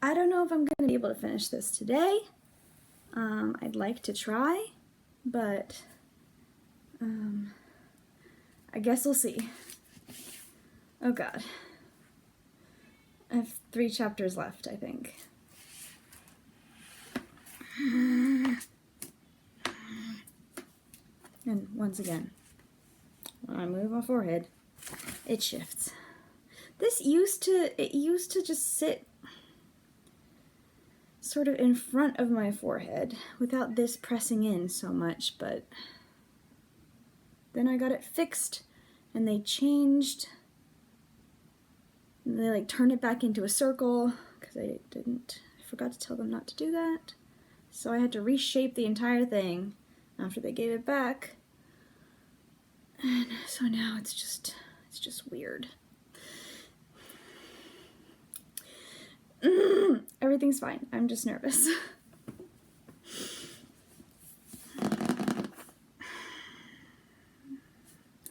I don't know if I'm going to be able to finish this today. I'd like to try, but I guess we'll see. Oh god. I have 3 chapters left, I think. And once again, when I move my forehead, it shifts. It used to just sit sort of in front of my forehead without this pressing in so much, but then I got it fixed and they changed. They like turned it back into a circle because I forgot to tell them not to do that. So I had to reshape the entire thing after they gave it back. And so now it's just weird. Everything's fine. I'm just nervous.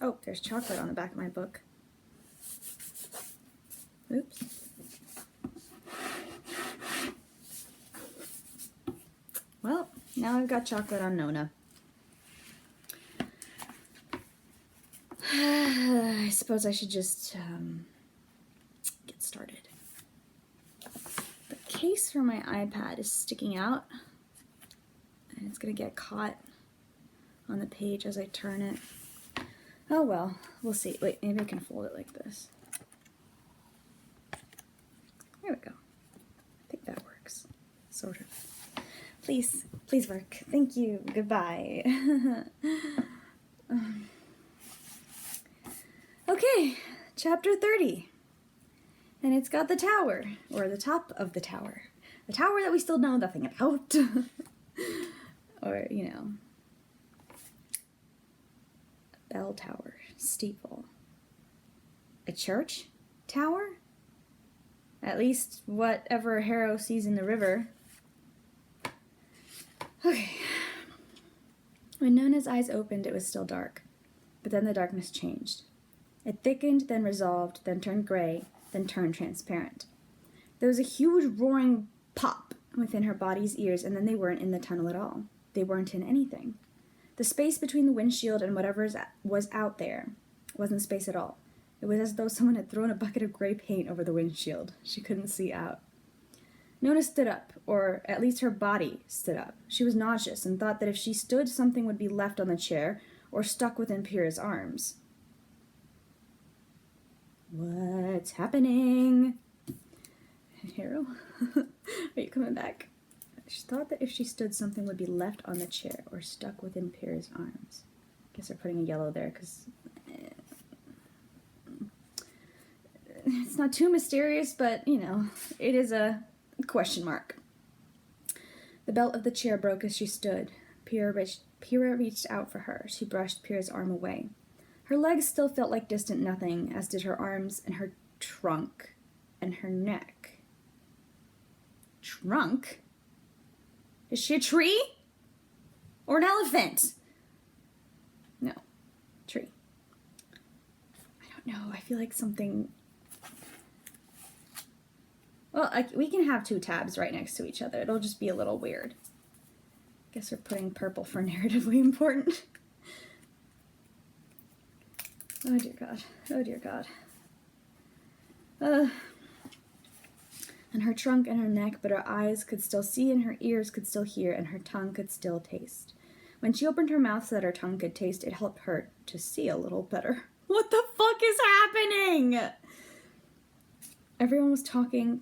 Oh, there's chocolate on the back of my book. Oops. Well, now I've got chocolate on Nona. I suppose I should just get started. The case for my iPad is sticking out, and it's gonna get caught on the page as I turn it. Oh well, we'll see. Wait, maybe I can fold it like this. There we go. I think that works. Sort of. Please work. Thank you. Goodbye. Okay, chapter 30. And it's got the tower, or the top of the tower. The tower that we still know nothing about. Or, you know, a bell tower, steeple. A church tower? At least whatever Harrow sees in the river. Okay. When Nona's eyes opened, it was still dark. But then the darkness changed. It thickened, then resolved, then turned gray, then turned transparent. There was a huge roaring pop within her body's ears, and then they weren't in the tunnel at all. They weren't in anything. The space between the windshield and whatever was out there wasn't space at all. It was as though someone had thrown a bucket of gray paint over the windshield. She couldn't see out. Nona stood up, or at least her body stood up. She was nauseous and thought that if she stood, something would be left on the chair or stuck within Pyrrha's arms. What's happening? Harrow? Are you coming back? She thought that if she stood, something would be left on the chair or stuck within Pyrrha's arms. Guess they're putting a yellow there because it's not too mysterious, but, you know, it is a question mark. The belt of the chair broke as she stood. Pyrrha reached out for her. She brushed Pyrrha's arm away. Her legs still felt like distant nothing, as did her arms and her trunk and her neck. Trunk? Is she a tree? Or an elephant? No. Tree. I don't know. I feel like something... Well, we can have 2 tabs right next to each other. It'll just be a little weird. Guess we're putting purple for narratively important. Oh dear God. Oh dear God. And her trunk and her neck, but her eyes could still see and her ears could still hear and her tongue could still taste. When she opened her mouth so that her tongue could taste, it helped her to see a little better. What the fuck is happening? Everyone was talking.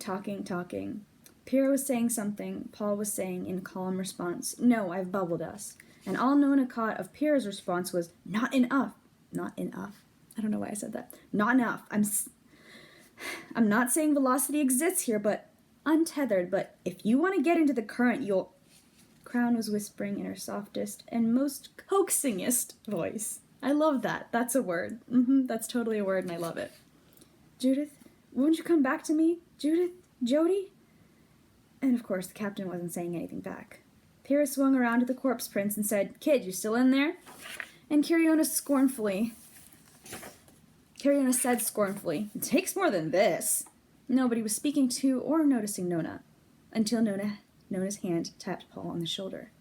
Pyrrha was saying something. Paul was saying in calm response, "No, I've bubbled us." And all Nona caught of Pyrrha's response was, "Not enough." Not enough. I don't know why I said that. Not enough. I'm not saying velocity exists here, but untethered. But if you want to get into the current, you'll... Crown was whispering in her softest and most coaxingest voice. I love that. That's a word. That's totally a word, and I love it. "Judith, won't you come back to me? Judith? Jody?" And of course, the captain wasn't saying anything back. Pyrrha swung around to the corpse prince and said, "Kid, you still in there?" And Cariona said scornfully, "It takes more than this." Nobody was speaking to or noticing Nona. until Nona's hand tapped Paul on the shoulder.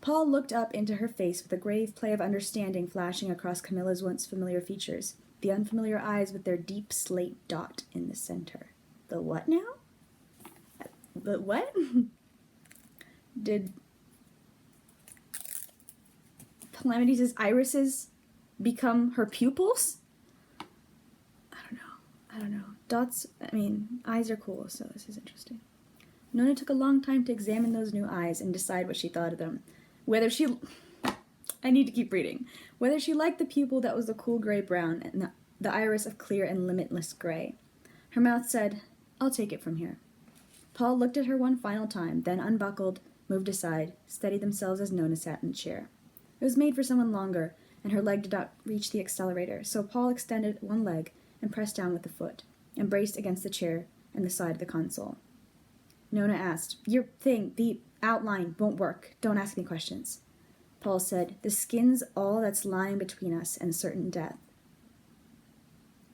Paul looked up into her face with a grave play of understanding flashing across Camilla's once familiar features, the unfamiliar eyes with their deep slate dot in the center. The what now? The what? Did Calamity's irises become her pupils? I don't know. Dots, eyes are cool, so this is interesting. Nona took a long time to examine those new eyes and decide what she thought of them. I need to keep reading. Whether she liked the pupil that was the cool gray-brown and the iris of clear and limitless gray. Her mouth said, "I'll take it from here." Paul looked at her one final time, then unbuckled, moved aside, steadied themselves as Nona sat in the chair. It was made for someone longer, and her leg did not reach the accelerator, so Paul extended one leg and pressed down with the foot, and braced against the chair and the side of the console. Nona asked, "Your thing, the outline, won't work. Don't ask me questions." Paul said, "The skin's all that's lying between us and certain death."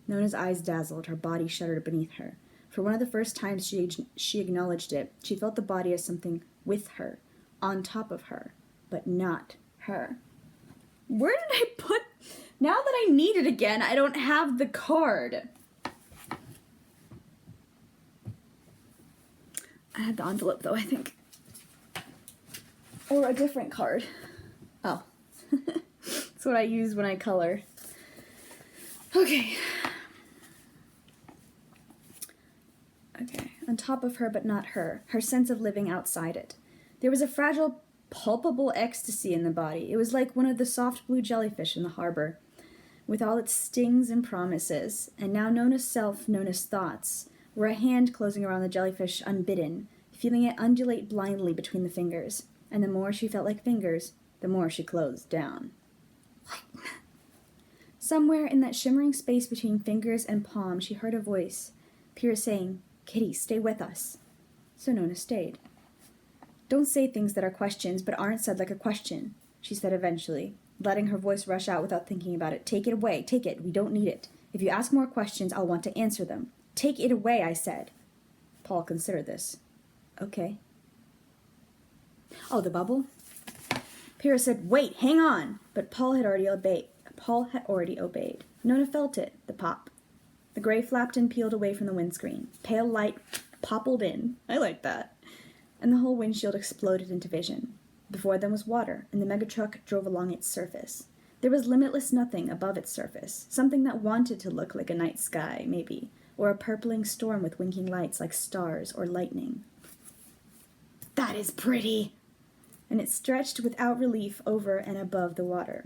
Nona's eyes dazzled, her body shuddered beneath her. For one of the first times she acknowledged it, she felt the body as something with her, on top of her, but not her. Where did I put... Now that I need it again, I don't have the card. I had the envelope, though, I think. Or a different card. Oh. That's what I use when I color. Okay. On top of her, but not her. Her sense of living outside it. There was a fragile, palpable ecstasy in the body. It was like one of the soft blue jellyfish in the harbor, with all its stings and promises. And now Nona's self, Nona's thoughts, were a hand closing around the jellyfish unbidden, feeling it undulate blindly between the fingers. And the more she felt like fingers, the more she closed down. What? Somewhere in that shimmering space between fingers and palm, she heard a voice, Pyrrha saying, "Kitty, stay with us." So Nona stayed. "Don't say things that are questions but aren't said like a question," she said eventually, letting her voice rush out without thinking about it. "Take it away. Take it. We don't need it. If you ask more questions, I'll want to answer them. Take it away, I said." Paul considered this. "Okay." "Oh, the bubble?" Pyrrha said, "Wait, hang on!" But Paul had already obeyed. Nona felt it, the pop. The gray flapped and peeled away from the windscreen. Pale light poppled in. I like that. And the whole windshield exploded into vision. Before them was water, and the megatruck drove along its surface. There was limitless nothing above its surface, something that wanted to look like a night sky, maybe, or a purpling storm with winking lights like stars or lightning. "That is pretty!" And it stretched without relief over and above the water.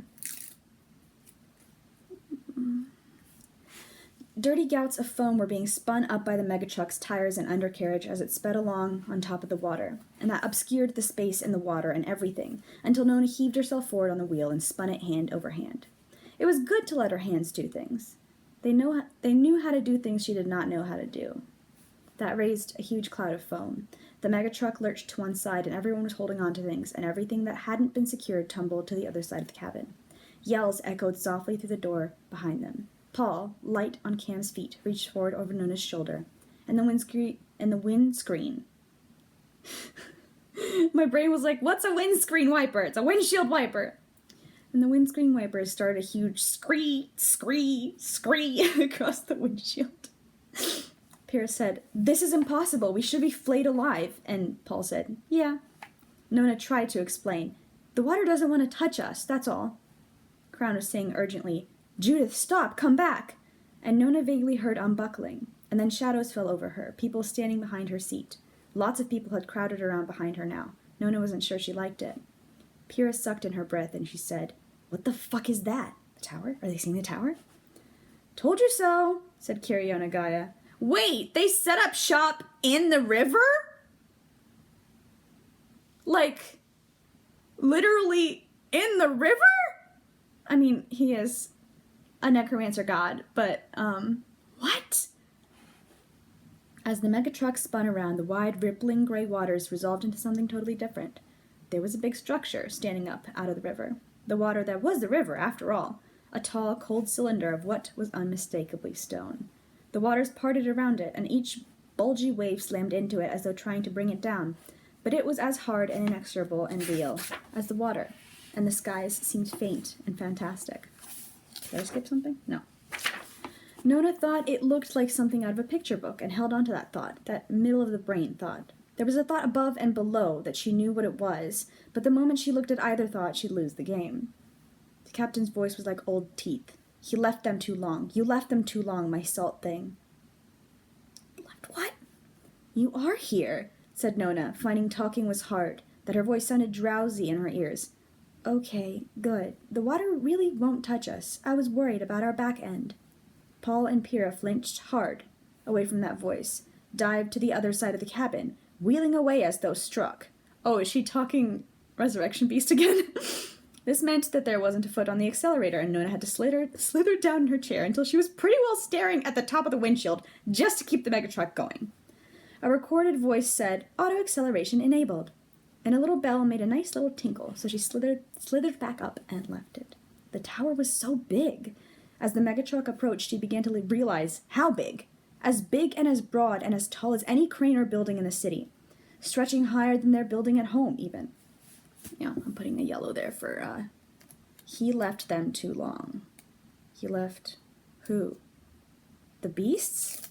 Dirty gouts of foam were being spun up by the megatruck's tires and undercarriage as it sped along on top of the water, and that obscured the space in the water and everything, until Nona heaved herself forward on the wheel and spun it hand over hand. It was good to let her hands do things. They knew how to do things she did not know how to do. That raised a huge cloud of foam. The megatruck lurched to one side, and everyone was holding on to things, and everything that hadn't been secured tumbled to the other side of the cabin. Yells echoed softly through the door behind them. Paul, light on Cam's feet, reached forward over Nona's shoulder, and the windscreen. My brain was like, "What's a windscreen wiper? It's a windshield wiper." And the windscreen wipers started a huge scree across the windshield. Pyrrha said, "This is impossible. We should be flayed alive." And Paul said, "Yeah." Nona tried to explain. "The water doesn't want to touch us, that's all." Crown was saying urgently, "Judith, stop, come back." And Nona vaguely heard unbuckling, and then shadows fell over her, people standing behind her seat. Lots of people had crowded around behind her now. Nona wasn't sure she liked it. Pyrrha sucked in her breath, and she said, "What the fuck is that? The tower? Are they seeing the tower?" "Told you so," said Kiriona Gaia. "Wait, they set up shop in the river?" Like, literally in the river? I mean, he is a necromancer god, but, what? As the megatruck spun around, the wide, rippling gray waters resolved into something totally different. There was a big structure standing up out of the river. The water that was the river, after all. A tall, cold cylinder of what was unmistakably stone. The waters parted around it, and each bulgy wave slammed into it as though trying to bring it down, but it was as hard and inexorable and real as the water, and the skies seemed faint and fantastic. Did I skip something? No. Nona thought it looked like something out of a picture book and held on to that thought, that middle-of-the-brain thought. There was a thought above and below that she knew what it was, but the moment she looked at either thought, she'd lose the game. The captain's voice was like old teeth. He left them too long. You left them too long, my salt thing. Left what? You are here, said Nona, finding talking was hard, that her voice sounded drowsy in her ears. Okay, good. The water really won't touch us. I was worried about our back end. Paul and Pyrrha flinched hard away from that voice, dived to the other side of the cabin, wheeling away as though struck. Oh, is she talking Resurrection Beast again? This meant that there wasn't a foot on the accelerator, and Nona had to slither down in her chair until she was pretty well staring at the top of the windshield just to keep the megatruck going. A recorded voice said, "Auto acceleration enabled," and a little bell made a nice little tinkle, so she slithered back up and left it. The tower was so big. As the megatruck approached, she began to realize how big. As big and as broad and as tall as any crane or building in the city. Stretching higher than their building at home, even. Yeah, I'm putting a yellow there for, he left them too long. He left who? The beasts?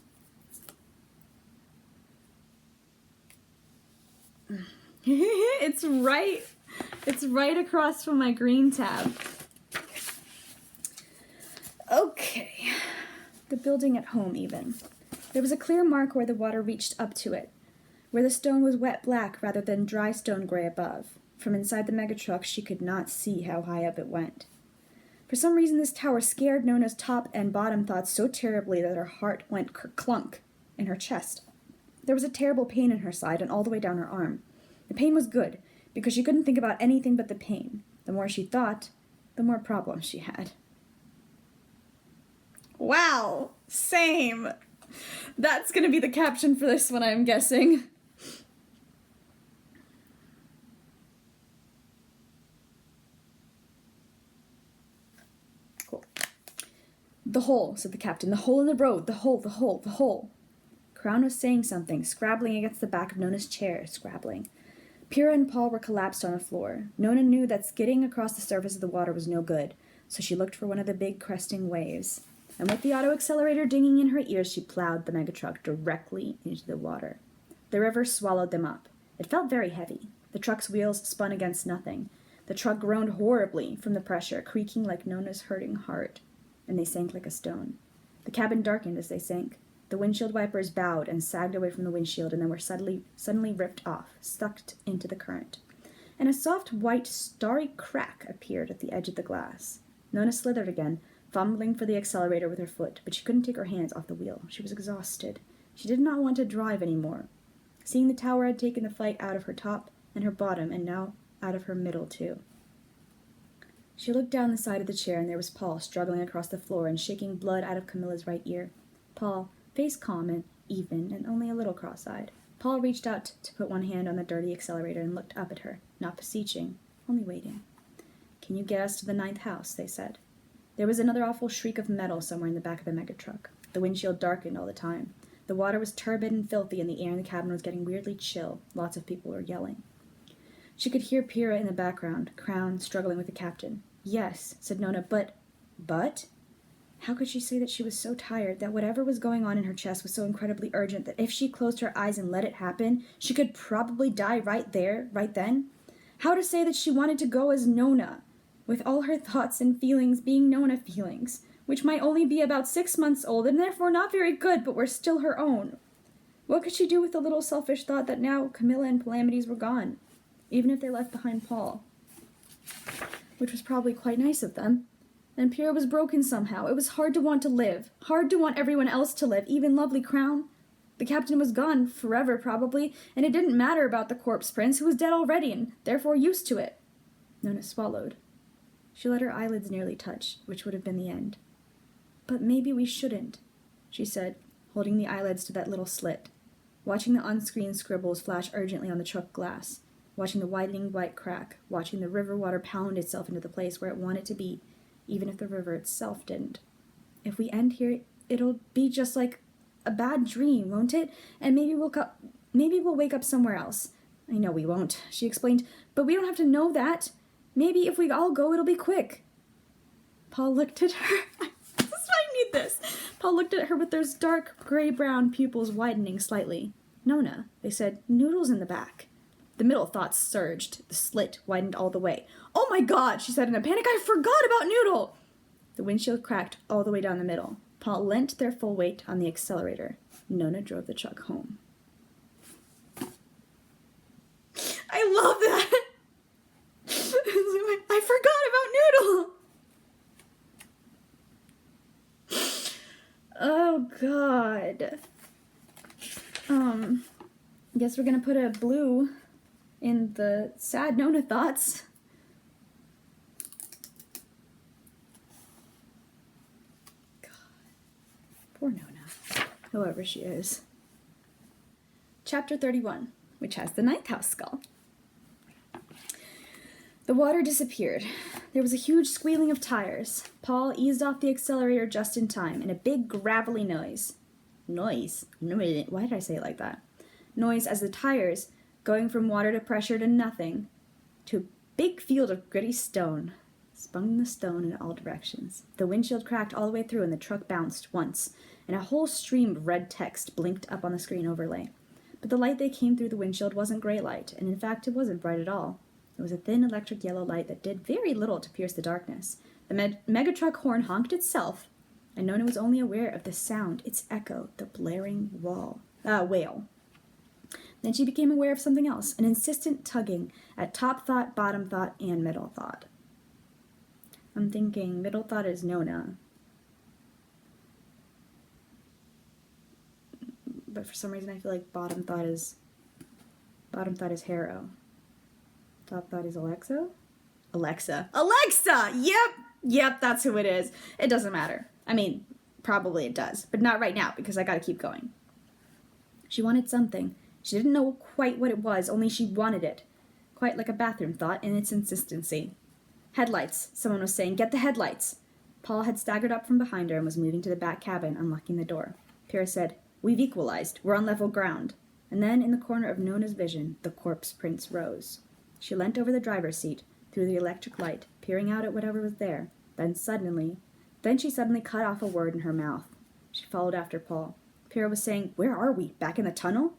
It's right across from my green tab. Okay. The building at home, even. There was a clear mark where the water reached up to it, where the stone was wet black rather than dry stone gray above. From inside the megatruck, she could not see how high up it went. For some reason, this tower scared Nona's top and bottom thoughts so terribly that her heart went clunk in her chest. There was a terrible pain in her side and all the way down her arm. The pain was good, because she couldn't think about anything but the pain. The more she thought, the more problems she had. Wow, same. That's going to be the caption for this one, I'm guessing. Cool. "The hole," said the captain. "The hole in the road. The hole, the hole, the hole." Crown was saying something, scrabbling against the back of Nona's chair, scrabbling. Pyrrha and Paul were collapsed on the floor. Nona knew that skidding across the surface of the water was no good, so she looked for one of the big cresting waves. And with the auto accelerator dinging in her ears, she plowed the megatruck directly into the water. The river swallowed them up. It felt very heavy. The truck's wheels spun against nothing. The truck groaned horribly from the pressure, creaking like Nona's hurting heart, and they sank like a stone. The cabin darkened as they sank. The windshield wipers bowed and sagged away from the windshield and then were suddenly ripped off, sucked into the current. And a soft, white, starry crack appeared at the edge of the glass. Nona slithered again, fumbling for the accelerator with her foot, but she couldn't take her hands off the wheel. She was exhausted. She did not want to drive any more. Seeing the tower had taken the fight out of her top and her bottom, and now out of her middle, too. She looked down the side of the chair, and there was Paul struggling across the floor and shaking blood out of Camilla's right ear. Paul, face calm and even, and only a little cross-eyed. Paul reached out to put one hand on the dirty accelerator and looked up at her, not beseeching, only waiting. "Can you get us to the 9th house?" they said. There was another awful shriek of metal somewhere in the back of the megatruck. The windshield darkened all the time. The water was turbid and filthy, and the air in the cabin was getting weirdly chill. Lots of people were yelling. She could hear Pyrrha in the background, Crown struggling with the captain. "Yes," said Nona, but? How could she say that she was so tired, that whatever was going on in her chest was so incredibly urgent that if she closed her eyes and let it happen, she could probably die right there, right then? How to say that she wanted to go as Nona, with all her thoughts and feelings being Nona feelings, which might only be about 6 months old and therefore not very good, but were still her own? What could she do with the little selfish thought that now Camilla and Calamities were gone, even if they left behind Paul? Which was probably quite nice of them. And Pyrrha was broken somehow. It was hard to want to live, hard to want everyone else to live, even lovely Crown. The captain was gone, forever probably, and it didn't matter about the corpse prince, who was dead already and therefore used to it. Nona swallowed. She let her eyelids nearly touch, which would have been the end. "But maybe we shouldn't," she said, holding the eyelids to that little slit, watching the on-screen scribbles flash urgently on the truck glass, watching the widening white crack, watching the river water pound itself into the place where it wanted to be, even if the river itself didn't. "If we end here, it'll be just like a bad dream, won't it? And maybe we'll wake up somewhere else. I know we won't, she explained, but we don't have to know that. Maybe if we all go, it'll be quick. Paul looked at her. I need this. Paul looked at her with those dark gray-brown pupils widening slightly. Nona, they said, Noodle's in the back. The middle thoughts surged. The slit widened all the way. Oh my God, she said in a panic, I forgot about Noodle. The windshield cracked all the way down the middle. Paul lent their full weight on the accelerator. Nona drove the truck home. I love that. I forgot about Noodle. Oh, God. Guess we're gonna put a blue in the sad Nona thoughts. God. Poor Nona. Whoever she is. Chapter 31, which has the ninth house skull. The water disappeared. There was a huge squealing of tires. Paul eased off the accelerator just in time, and a big gravelly noise. Noise? Why did I say it like that? Noise as the tires, going from water to pressure to nothing, to a big field of gritty stone, spun the stone in all directions. The windshield cracked all the way through, and the truck bounced once, and a whole stream of red text blinked up on the screen overlay. But the light that came through the windshield wasn't gray light, and in fact it wasn't bright at all. It was a thin electric yellow light that did very little to pierce the darkness. The megatruck horn honked itself, and Nona was only aware of the sound, its echo, the blaring wail. Then she became aware of something else, an insistent tugging at top thought, bottom thought, and middle thought. I'm thinking middle thought is Nona. But for some reason I feel like bottom thought is Harrow. Top thought is Alexa? Alexa! Yep, that's who it is. It doesn't matter. I mean, probably it does, but not right now because I gotta keep going. She wanted something. She didn't know quite what it was, only she wanted it. Quite like a bathroom thought in its insistency. Headlights, someone was saying. Get the headlights. Paul had staggered up from behind her and was moving to the back cabin, unlocking the door. Pyrrha said, We've equalized. We're on level ground. And then, in the corner of Nona's vision, the corpse prince rose. She leant over the driver's seat, through the electric light, peering out at whatever was there. Then she suddenly cut off a word in her mouth. She followed after Paul. Pyrrha was saying, Where are we? Back in the tunnel?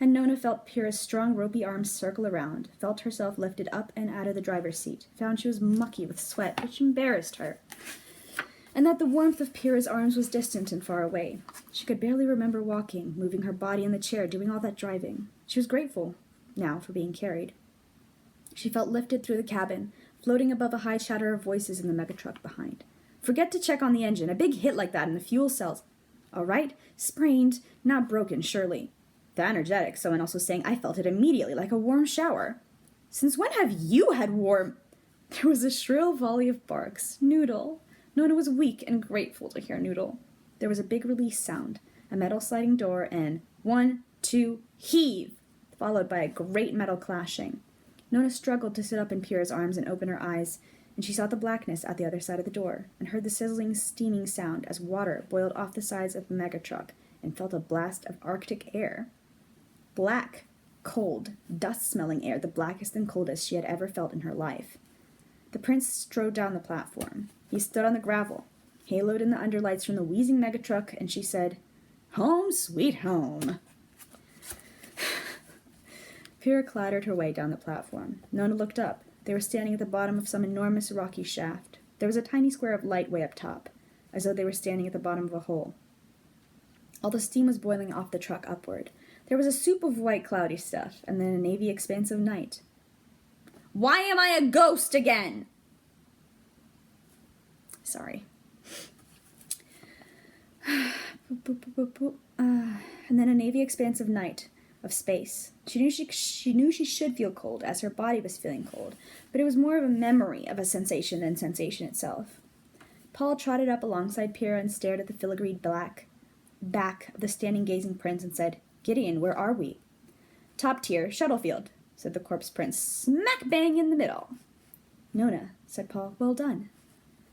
And Nona felt Pyrrha's strong, ropey arms circle around, felt herself lifted up and out of the driver's seat, found she was mucky with sweat, which embarrassed her, and that the warmth of Pyrrha's arms was distant and far away. She could barely remember walking, moving her body in the chair, doing all that driving. She was grateful, now, for being carried. She felt lifted through the cabin, floating above a high chatter of voices in the megatruck behind. Forget to check on the engine. A big hit like that in the fuel cells. All right, sprained, not broken, surely. The energetic, someone else was saying, I felt it immediately, like a warm shower. Since when have you had warm... There was a shrill volley of barks. Noodle. Nona was weak and grateful to hear Noodle. There was a big release sound, a metal sliding door, and 1, 2, heave, followed by a great metal clashing. Nona struggled to sit up in Pyrrha's arms and open her eyes, and she saw the blackness at the other side of the door, and heard the sizzling, steaming sound as water boiled off the sides of the megatruck, and felt a blast of Arctic air. Black, cold, dust-smelling air, the blackest and coldest she had ever felt in her life. The prince strode down the platform. He stood on the gravel, haloed in the underlights from the wheezing megatruck, and she said, Home, sweet home. Pyrrha clattered her way down the platform. Nona looked up. They were standing at the bottom of some enormous rocky shaft. There was a tiny square of light way up top, as though they were standing at the bottom of a hole. All the steam was boiling off the truck upward. There was a soup of white cloudy stuff, and then a navy expanse of night. Why am I a ghost again? Sorry. And then a navy expanse of night, of space. She knew she should feel cold, as her body was feeling cold, but it was more of a memory of a sensation than sensation itself. Paul trotted up alongside Pyrrha and stared at the filigreed black back of the standing gazing prince and said, Gideon, where are we? Top tier, Shuttlefield, said the corpse prince, smack bang in the middle. Nona, said Paul, well done.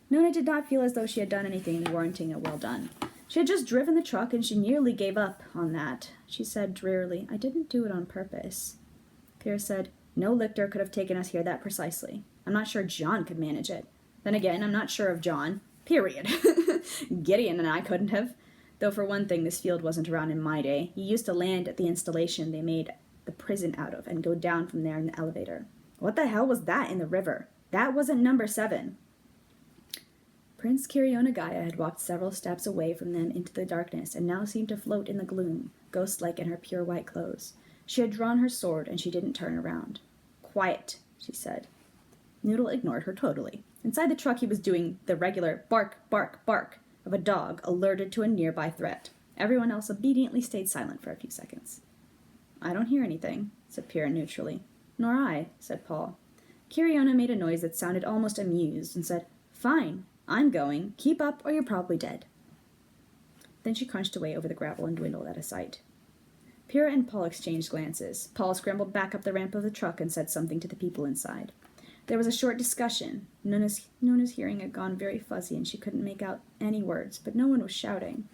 Nona did not feel as though she had done anything warranting a well done. She had just driven the truck and she nearly gave up on that. She said drearily, "I didn't do it on purpose." Pierre said, "No lictor could have taken us here that precisely. I'm not sure John could manage it. Then again, I'm not sure of John. Period. Gideon and I couldn't have. Though for one thing, this field wasn't around in my day. He used to land at the installation they made the prison out of and go down from there in the elevator. What the hell was that in the river? That wasn't number 7. Prince Kirionagaya had walked several steps away from them into the darkness and now seemed to float in the gloom, ghost-like in her pure white clothes. She had drawn her sword and she didn't turn around. "Quiet," she said. Noodle ignored her totally. Inside the truck he was doing the regular bark, bark, bark of a dog alerted to a nearby threat. Everyone else obediently stayed silent for a few seconds. "I don't hear anything," said Pierre neutrally. "Nor I," said Paul. Kiriona made a noise that sounded almost amused and said, "Fine, I'm going. Keep up or you're probably dead." Then she crunched away over the gravel and dwindled out of sight. Pierre and Paul exchanged glances. Paul scrambled back up the ramp of the truck and said something to the people inside. There was a short discussion. Nona's hearing had gone very fuzzy and she couldn't make out any words, but no one was shouting.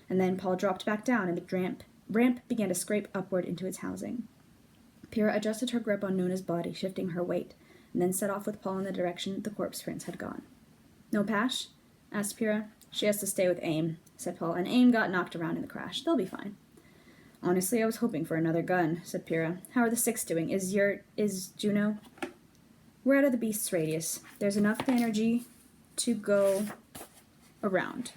And then Paul dropped back down and the ramp began to scrape upward into its housing. Pierre adjusted her grip on Nona's body, shifting her weight, and then set off with Paul in the direction the corpse prince had gone. "No Pash?" asked Pierre. "She has to stay with Aim," said Paul, "and Aim got knocked around in the crash. They'll be fine." "Honestly, I was hoping for another gun," said Pierre. "How are the 6 doing? Is Juno?" "We're out of the beast's radius. There's enough energy to go around.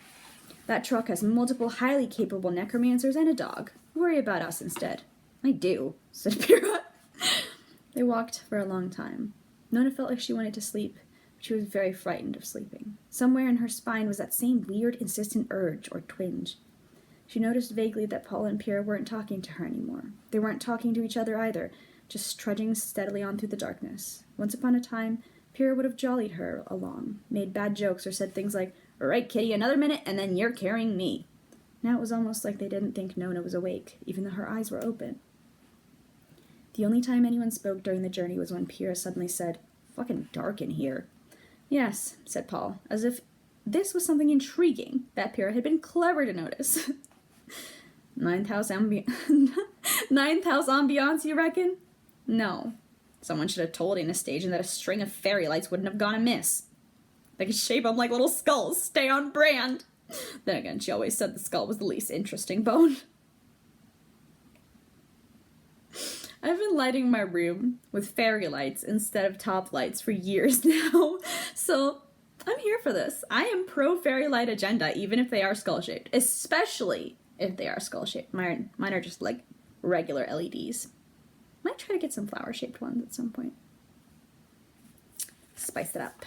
That truck has multiple highly capable necromancers and a dog. Worry about us instead." "I do," said Pierre. They walked for a long time. Nona felt like she wanted to sleep, but she was very frightened of sleeping. Somewhere in her spine was that same weird, insistent urge or twinge. She noticed vaguely that Paul and Pierre weren't talking to her anymore. They weren't talking to each other either, just trudging steadily on through the darkness. Once upon a time, Pierre would have jollied her along, made bad jokes, or said things like, "All right, kitty, another minute, and then you're carrying me." Now it was almost like they didn't think Nona was awake, even though her eyes were open. The only time anyone spoke during the journey was when Pierre suddenly said, "Fucking dark in here." "Yes," said Paul, as if this was something intriguing that Pierre had been clever to notice. Ninth house ambiance, you reckon? No. Someone should have told Anastasia that a string of fairy lights wouldn't have gone amiss. They could shape them like little skulls. Stay on brand. Then again, she always said the skull was the least interesting bone. I've been lighting my room with fairy lights instead of top lights for years now, so I'm here for this. I am pro fairy light agenda, even if they are skull-shaped, especially if they are skull-shaped. Mine are just like regular LEDs. Might try to get some flower-shaped ones at some point. Spice it up.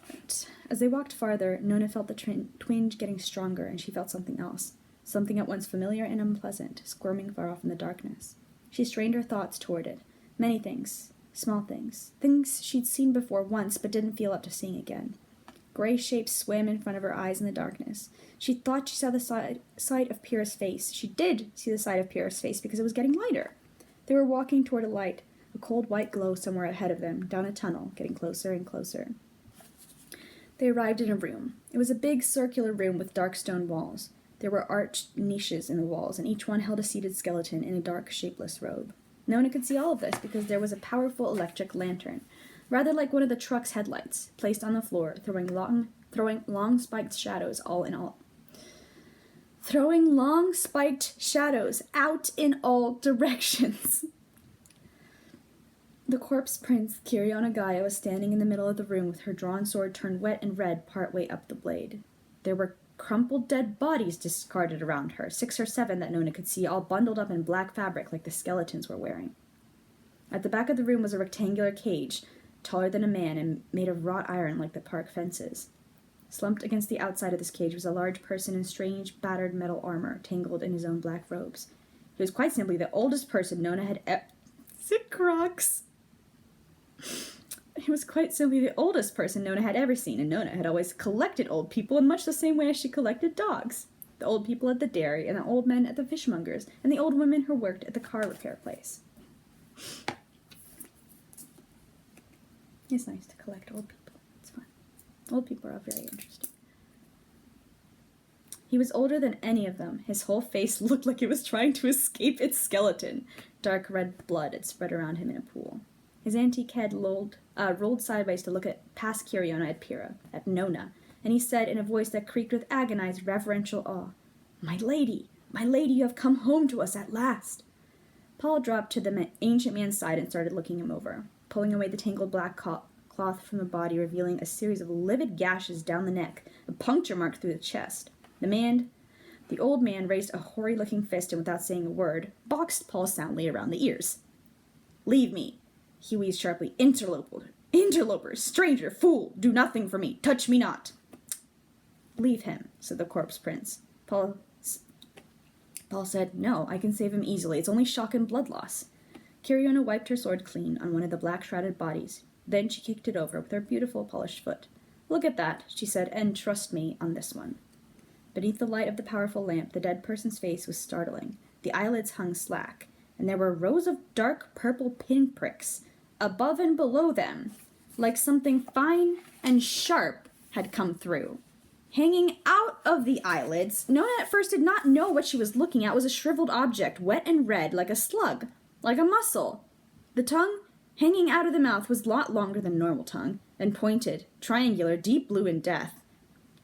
Right. As they walked farther, Nona felt the twinge getting stronger, and she felt something else. Something at once familiar and unpleasant, squirming far off in the darkness. She strained her thoughts toward it. Many things. Small things. Things she'd seen before once, but didn't feel up to seeing again. Gray shapes swam in front of her eyes in the darkness. She thought she saw the side of Pierre's face. She did see the side of Pierre's face because it was getting lighter. They were walking toward a light, a cold white glow somewhere ahead of them, down a tunnel, getting closer and closer. They arrived in a room. It was a big circular room with dark stone walls. There were arched niches in the walls, and each one held a seated skeleton in a dark, shapeless robe. Nona could see all of this because there was a powerful electric lantern, rather like one of the truck's headlights, placed on the floor, throwing long spiked shadows throwing long spiked shadows out in all directions. The corpse prince, Kirionagaya, was standing in the middle of the room with her drawn sword turned wet and red partway up the blade. There were crumpled dead bodies discarded around her, 6 or 7 that Nona could see, all bundled up in black fabric like the skeletons were wearing. At the back of the room was a rectangular cage, taller than a man and made of wrought iron like the park fences. Slumped against the outside of this cage was a large person in strange, battered metal armor, tangled in his own black robes. He was quite simply the oldest person Nona had Crocs. He was quite simply the oldest person Nona had ever seen, and Nona had always collected old people in much the same way as she collected dogs. The old people at the dairy, and the old men at the fishmongers, and the old women who worked at the car repair place. It's nice to collect old people. It's fun. Old people are very interesting. He was older than any of them. His whole face looked like it was trying to escape its skeleton. Dark red blood had spread around him in a pool. His antique head rolled sideways to look past Kiriona at Pyrrha, at Nona, and he said in a voice that creaked with agonized, reverential awe, my lady, you have come home to us at last." Paul dropped to the ancient man's side and started looking him over, pulling away the tangled black cloth from the body, revealing a series of livid gashes down the neck, a puncture mark through the chest. The old man raised a hoary-looking fist and, without saying a word, boxed Paul soundly around the ears. "Leave me," he wheezed sharply. "Interlopers, stranger, fool, do nothing for me, touch me not." "Leave him," said the corpse prince. Paul said, "No, I can save him easily. It's only shock and blood loss." Kiriona wiped her sword clean on one of the black-shrouded bodies. Then she kicked it over with her beautiful polished foot. "Look at that," she said, "and trust me on this one." Beneath the light of the powerful lamp, the dead person's face was startling. The eyelids hung slack, and there were rows of dark purple pinpricks above and below them, like something fine and sharp had come through. Hanging out of the eyelids, Nona at first did not know what she was looking at, was a shriveled object, wet and red, like a slug, like a mussel. The tongue hanging out of the mouth was a lot longer than normal tongue, and pointed, triangular, deep blue in death.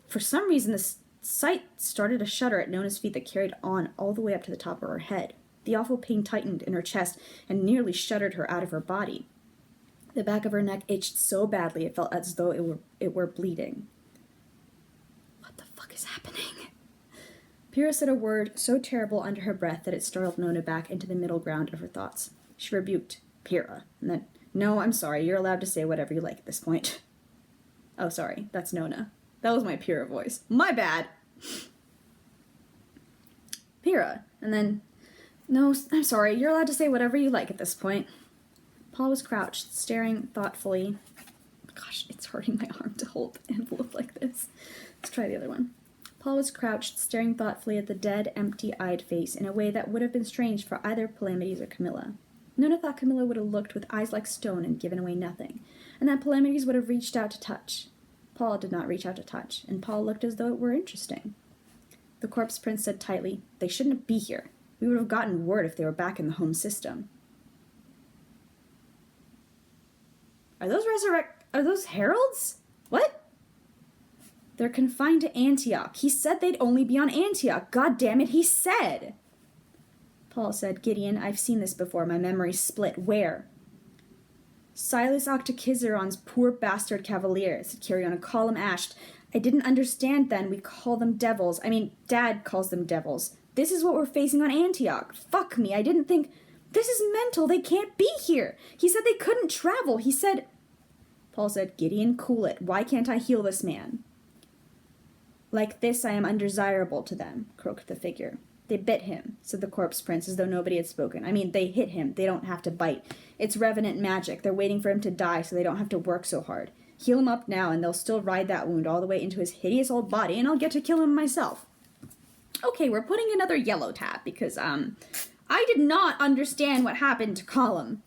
For some reason, the sight started a shudder at Nona's feet that carried on all the way up to the top of her head. The awful pain tightened in her chest and nearly shuddered her out of her body. The back of her neck itched so badly it felt as though it were bleeding. "What the fuck is happening?" Pyrrha said a word so terrible under her breath that it startled Nona back into the middle ground of her thoughts. She rebuked Pyrrha, and then, "No, I'm sorry, you're allowed to say whatever you like at this point." Oh, sorry, that's Nona. That was my Pyrrha voice. My bad! Pyrrha, and then, "No, I'm sorry, you're allowed to say whatever you like at this point." Paul was crouched, staring thoughtfully. Gosh, it's hurting my arm to hold the envelope like this. Let's try the other one. Paul was crouched, staring thoughtfully at the dead, empty-eyed face in a way that would have been strange for either Palamedes or Camilla. Nona thought Camilla would have looked with eyes like stone and given away nothing, and that Palamedes would have reached out to touch. Paul did not reach out to touch, and Paul looked as though it were interesting. The corpse prince said tightly, "They shouldn't be here. We would have gotten word if they were back in the home system." Are those heralds? What? "They're confined to Antioch. He said they'd only be on Antioch. God damn it, he said!" Paul said, "Gideon, I've seen this before. My memory's split. Where?" "Silas Octokizaron's poor bastard cavalier," said Kiriona. "Call him Ashed. I didn't understand then. We call them devils. I mean, Dad calls them devils. This is what we're facing on Antioch. Fuck me, I didn't think... This is mental. They can't be here. He said they couldn't travel. He said..." Paul said, "Gideon, cool it. Why can't I heal this man?" "Like this I am undesirable to them," croaked the figure. "They bit him," said the corpse prince, as though nobody had spoken. "I mean, they hit him. They don't have to bite. It's revenant magic. They're waiting for him to die so they don't have to work so hard. Heal him up now, and they'll still ride that wound all the way into his hideous old body, and I'll get to kill him myself." Okay, we're putting another yellow tab, because, I did not understand what happened to Colum.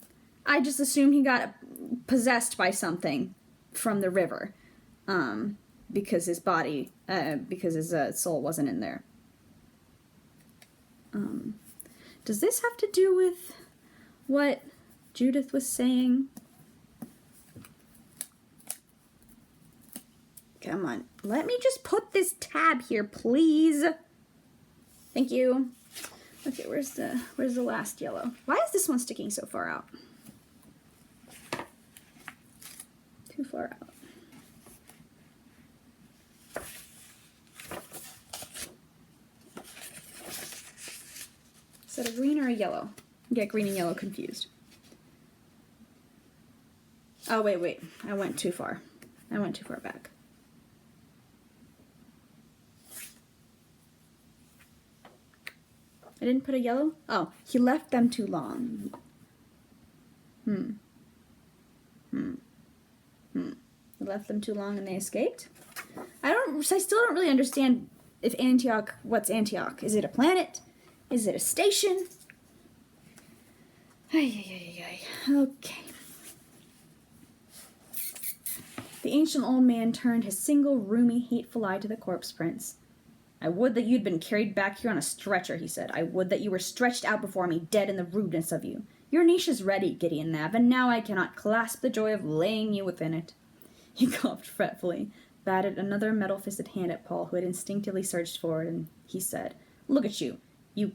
I just assumed he got possessed by something from the river, because his body, because his soul wasn't in there. Does this have to do with what Judith was saying? Come on, let me just put this tab here, please. Thank you. Okay, where's the last yellow? Why is this one sticking so far out? Too far out. Is that a green or a yellow? I get green and yellow confused. Oh, wait. I went too far. I went too far back. I didn't put a yellow? Oh, he left them too long. He left them too long and they escaped? I still don't really understand if Antioch, what's Antioch? Is it a planet? Is it a station? Okay. The ancient old man turned his single, roomy, hateful eye to the corpse prince. I would that you'd been carried back here on a stretcher, he said. I would that you were stretched out before me, dead in the rudeness of you. Your niche is ready, Gideon Nab, and now I cannot clasp the joy of laying you within it. He coughed fretfully, batted another metal-fisted hand at Paul, who had instinctively surged forward, and he said, Look at you, you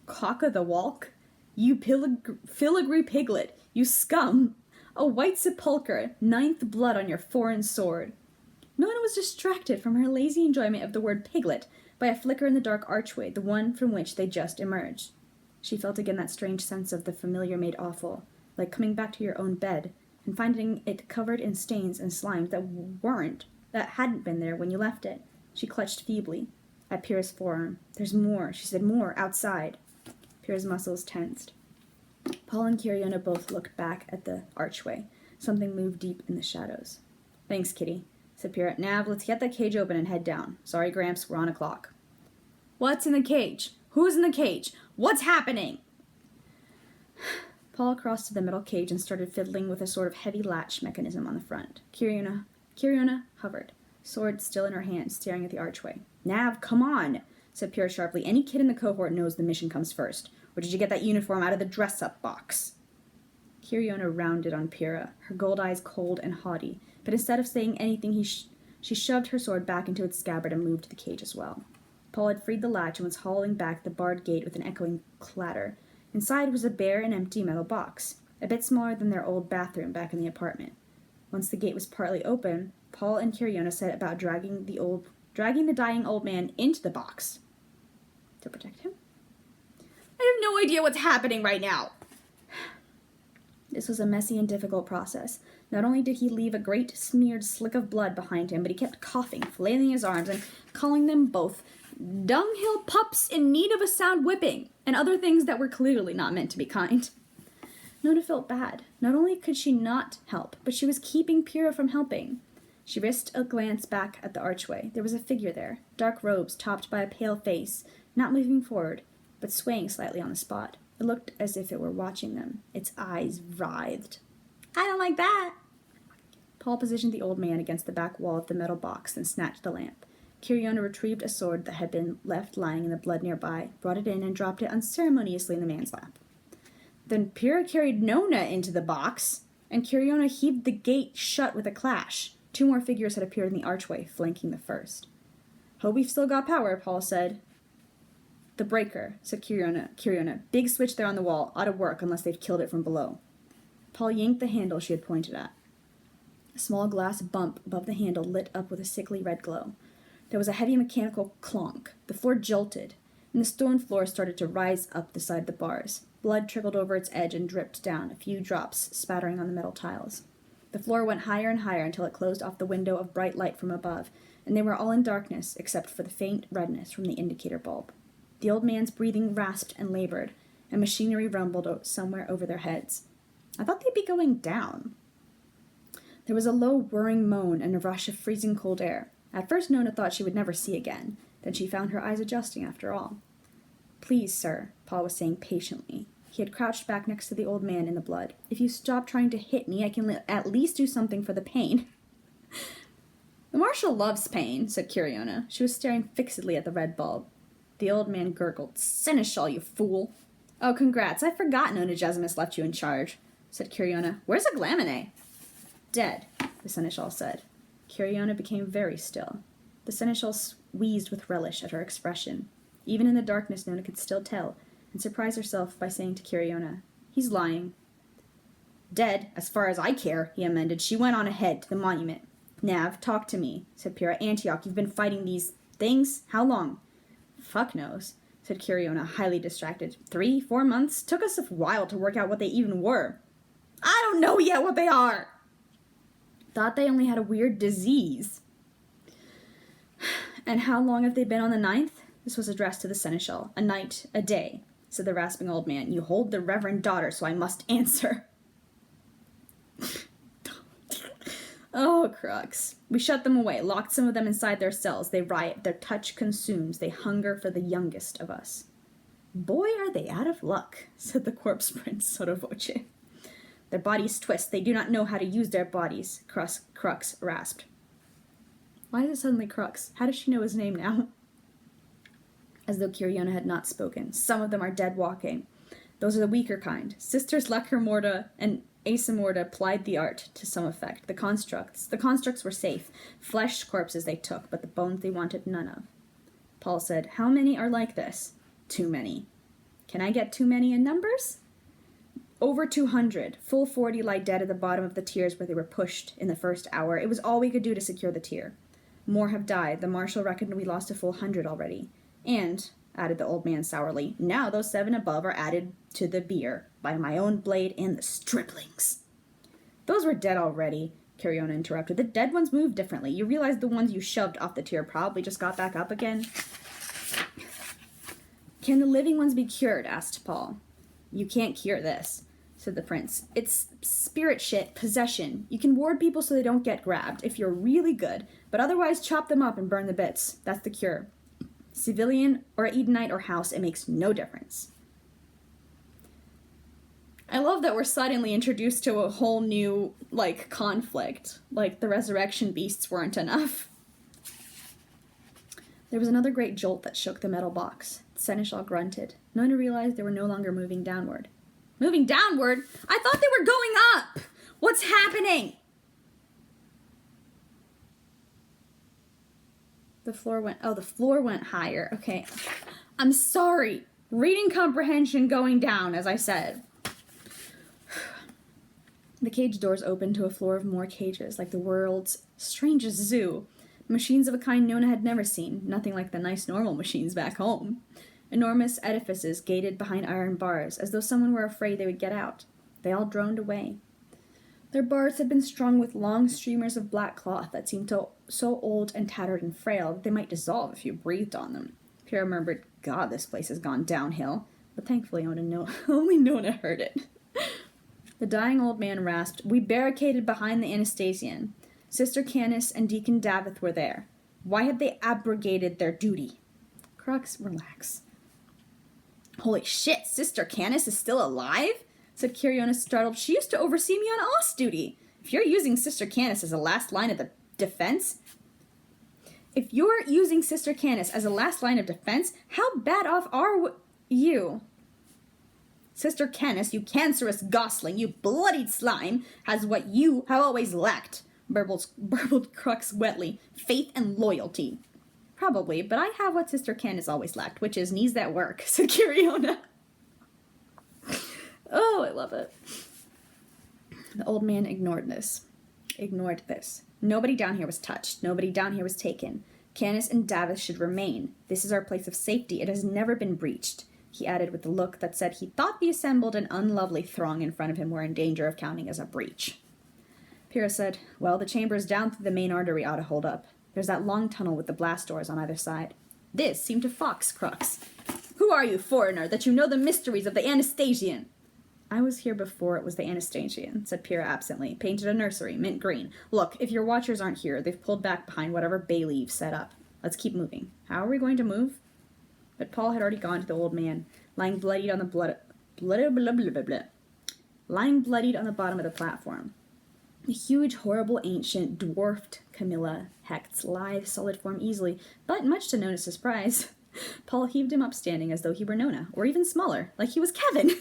cock-o'-the-walk, you filigree piglet, you scum, a white sepulchre, ninth blood on your foreign sword. Nona was distracted from her lazy enjoyment of the word piglet by a flicker in the dark archway, the one from which they just emerged. She felt again that strange sense of the familiar made awful, like coming back to your own bed, and finding it covered in stains and slimes that hadn't been there when you left it. She clutched feebly at Pyrrha's forearm. There's more, she said, more, outside. Pyrrha's muscles tensed. Paul and Kiriona both looked back at the archway. Something moved deep in the shadows. Thanks, Kitty, said Pyrrha. Nav, let's get the cage open and head down. Sorry, Gramps, we're on a clock. What's in the cage? Who's in the cage? What's happening? Paul crossed to the metal cage and started fiddling with a sort of heavy latch mechanism on the front. Kiriona hovered, sword still in her hand, staring at the archway. Nav, come on, said Pyrrha sharply. Any kid in the cohort knows the mission comes first. Or did you get that uniform out of the dress-up box? Kiriona rounded on Pyrrha, her gold eyes cold and haughty, but instead of saying anything, she shoved her sword back into its scabbard and moved to the cage as well. Paul had freed the latch and was hauling back the barred gate with an echoing clatter. Inside was a bare and empty metal box, a bit smaller than their old bathroom back in the apartment. Once the gate was partly open, Paul and Kiriona set about dragging the dying old man into the box. To protect him? I have no idea what's happening right now. This was a messy and difficult process. Not only did he leave a great smeared slick of blood behind him, but he kept coughing, flailing his arms, and calling them both dunghill pups in need of a sound whipping, and other things that were clearly not meant to be kind. Nona felt bad. Not only could she not help, but she was keeping Pyrrha from helping. She risked a glance back at the archway. There was a figure there, dark robes topped by a pale face, not moving forward, but swaying slightly on the spot. It looked as if it were watching them. Its eyes writhed. I don't like that. Paul positioned the old man against the back wall of the metal box, then snatched the lamp. Kiriona retrieved a sword that had been left lying in the blood nearby, brought it in, and dropped it unceremoniously in the man's lap. Then Pyrrha carried Nona into the box, and Kiriona heaved the gate shut with a clash. 2 more figures had appeared in the archway, flanking the first. Hope we've still got power, Paul said. The breaker, said Kiriona. Big switch there on the wall. Ought to work unless they've killed it from below. Paul yanked the handle she had pointed at. A small glass bump above the handle lit up with a sickly red glow. There was a heavy mechanical clonk. The floor jolted, and the stone floor started to rise up the side of the bars. Blood trickled over its edge and dripped down, a few drops spattering on the metal tiles. The floor went higher and higher until it closed off the window of bright light from above, and they were all in darkness except for the faint redness from the indicator bulb. The old man's breathing rasped and labored, and machinery rumbled somewhere over their heads. I thought they'd be going down. There was a low whirring moan and a rush of freezing cold air. At first Nona thought she would never see again. Then she found her eyes adjusting after all. Please, sir, Paul was saying patiently. He had crouched back next to the old man in the blood. If you stop trying to hit me, I can at least do something for the pain. The marshal loves pain, said Kiriona. She was staring fixedly at the red bulb. The old man gurgled. Seneschal, you fool. Oh, congrats. I forgot Nona Gesimus left you in charge, said Kiriona. Where's Aglamine? Dead, the Seneschal said. Kiriona became very still. The Seneschal wheezed with relish at her expression. Even in the darkness, Nona could still tell, and surprised herself by saying to Kiriona, He's lying. Dead, as far as I care, he amended. She went on ahead to the monument. Nav, talk to me, said Pyrrha. Antioch, you've been fighting these things? How long? Fuck knows, said Kiriona, highly distracted. 3, 4 months? Took us a while to work out what they even were. I don't know yet what they are. Thought they only had a weird disease. And how long have they been on the 9th? This was addressed to the Seneschal. A night, a day, said the rasping old man. You hold the reverend daughter, so I must answer. Oh, crux. We shut them away, locked some of them inside their cells. They riot, their touch consumes, they hunger for the youngest of us. Boy, are they out of luck, said the corpse prince sotto voce. Their bodies twist, they do not know how to use their bodies, Crux rasped. Why is it suddenly Crux? How does she know his name now? as though Kiriona had not spoken. Some of them are dead walking. Those are the weaker kind. Sisters Lacrimorta and Asamorta plied the art to some effect. The constructs were safe. Fleshed corpses they took, but the bones they wanted none of. Paul said, "How many are like this?" "Too many." "Can I get too many in numbers?" "Over 200. Full 40 lie dead at the bottom of the tiers where they were pushed in the first hour. It was all we could do to secure the tier. More have died. The marshal reckoned we lost a full 100 already. And," added the old man sourly, "now those 7 above are added to the bier by my own blade and the striplings." "Those were dead already," Kiriona interrupted. "The dead ones move differently. You realize the ones you shoved off the tier probably just got back up again?" "Can the living ones be cured?" asked Paul. "You can't cure this," said the prince. "It's spirit shit, possession. You can ward people so they don't get grabbed, if you're really good, but otherwise chop them up and burn the bits. That's the cure. Civilian or Edenite or house, it makes no difference." I love that we're suddenly introduced to a whole new, conflict. The resurrection beasts weren't enough. There was another great jolt that shook the metal box. The seneschal grunted. Nona realized they were no longer moving downward. "Moving downward? I thought they were going up! What's happening?" The floor went higher. Okay. I'm sorry. Reading comprehension going down, as I said. The cage doors opened to a floor of more cages, like the world's strangest zoo. Machines of a kind Nona had never seen, nothing like the nice normal machines back home. Enormous edifices gated behind iron bars, as though someone were afraid they would get out. They all droned away. Their bars had been strung with long streamers of black cloth that seemed so old and tattered and frail that they might dissolve if you breathed on them. Pierre murmured, "God, this place has gone downhill." But thankfully only Nona heard it. The dying old man rasped, "We barricaded behind the Anastasian. Sister Canis and Deacon Davith were there. Why had they abrogated their duty?" "Crux, relax." "Holy shit, Sister Canis is still alive?" said Kiriona, startled. "She used to oversee me on OS duty. If you're using Sister Canis as a last line of the defense... If you're using Sister Canis as a last line of defense, how bad off are you? Sister Canis, you cancerous gosling, you bloodied slime, has what you have always lacked," burbled Crux wetly. "Faith and loyalty." "Probably, but I have what Sister Canis always lacked, which is knees that work," said Kiriona. Oh, I love it. The old man ignored this. "Nobody down here was touched. Nobody down here was taken. Canis and Davith should remain. This is our place of safety. It has never been breached," he added with a look that said he thought the assembled and unlovely throng in front of him were in danger of counting as a breach. Pyrrha said, "Well, the chambers down through the main artery ought to hold up. There's that long tunnel with the blast doors on either side." This seemed to fox Crux. "Who are you, foreigner, that you know the mysteries of the Anastasian?" "I was here before it was the Anastasian," said Pyrrha absently. "Painted a nursery, mint green. Look, if your watchers aren't here, they've pulled back behind whatever bay leaves set up. Let's keep moving." "How are we going to move?" But Paul had already gone to the old man, lying bloodied on the bottom of the platform. The huge, horrible, ancient, dwarfed Camilla Hecht's lithe, solid form easily, but much to Nona's surprise, Paul heaved him up standing as though he were Nona, or even smaller, like he was Kevin.